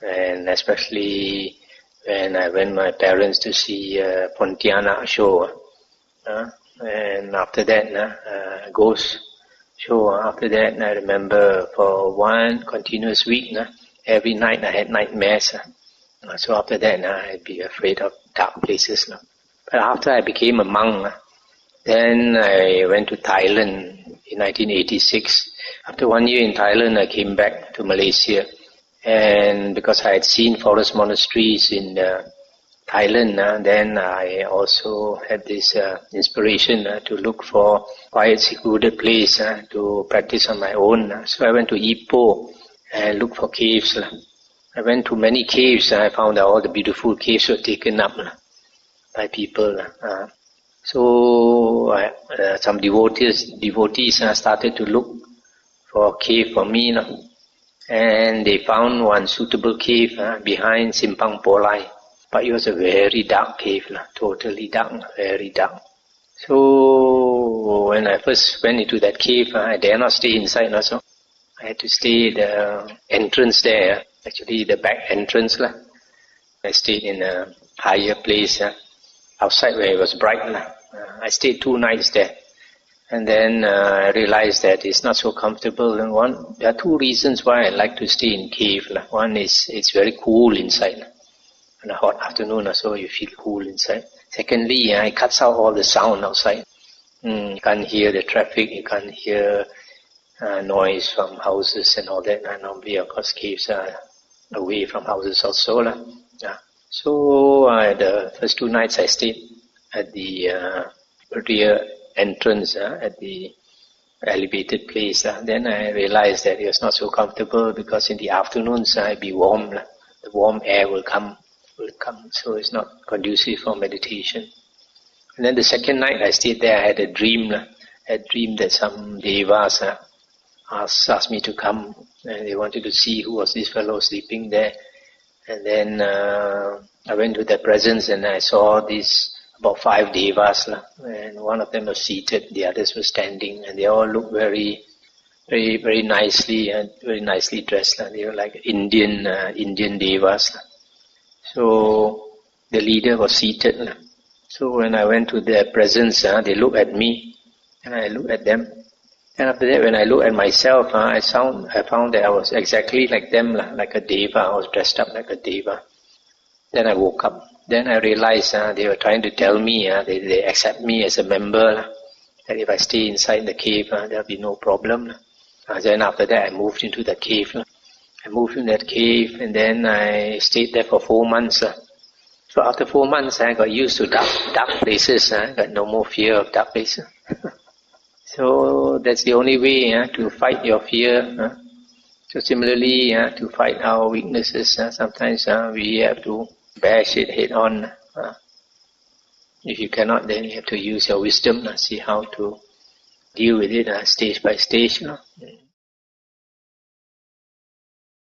and especially when I went with my parents to see Pontianak show, and after that, ghost show. After that, I remember for one continuous week, every night I had nightmares. So after that, I'd be afraid of dark places. But after I became a monk, then I went to Thailand in 1986. After 1 year in Thailand, I came back to Malaysia. And because I had seen forest monasteries in Thailand, then I also had this inspiration to look for quiet, secluded place to practice on my own. So I went to Ipoh and looked for caves. I went to many caves. I found that all the beautiful caves were taken up by people. So some devotees started to look for a cave for me. And they found one suitable cave behind Simpang Polai. But it was a very dark cave, totally dark, very dark. So when I first went into that cave, I dare not stay inside. So I had to stay at the entrance there, actually the back entrance. I stayed in a higher place outside where it was bright. I stayed 2 nights there. And then I realized that it's not so comfortable. And there are 2 reasons why I like to stay in cave. One is it's very cool inside. On a hot afternoon or so, you feel cool inside. Secondly, it cuts out all the sound outside. You can't hear the traffic, you can't hear noise from houses and all that. Normally, of course, caves are away from houses also. So the first 2 nights I stayed at the rear entrance, at the elevated place. Then I realized that it was not so comfortable because in the afternoons it'd be warm. The warm air will come, so it's not conducive for meditation. And then the second night I stayed there, I had a dream. I had dreamed that some devas asked me to come, and they wanted to see who was this fellow sleeping there. And then I went to their presence and I saw about 5 devas, and one of them was seated, the others were standing, and they all looked very, very, very nicely and very nicely dressed. They were like Indian devas. So the leader was seated. So when I went to their presence, they looked at me, and I looked at them. And after that, when I looked at myself, I found that I was exactly like them, like a deva. I was dressed up like a deva. Then I woke up. Then I realized they were trying to tell me, they accept me as a member, that if I stay inside the cave, there'll be no problem. Then after that, I moved into the cave. I moved in that cave, and then I stayed there for 4 months. So after 4 months, I got used to dark places. I got no more fear of dark places. So that's the only way to fight your fear. So similarly, to fight our weaknesses, sometimes we have to bash it head on. If you cannot, then you have to use your wisdom, see how to deal with it stage by stage.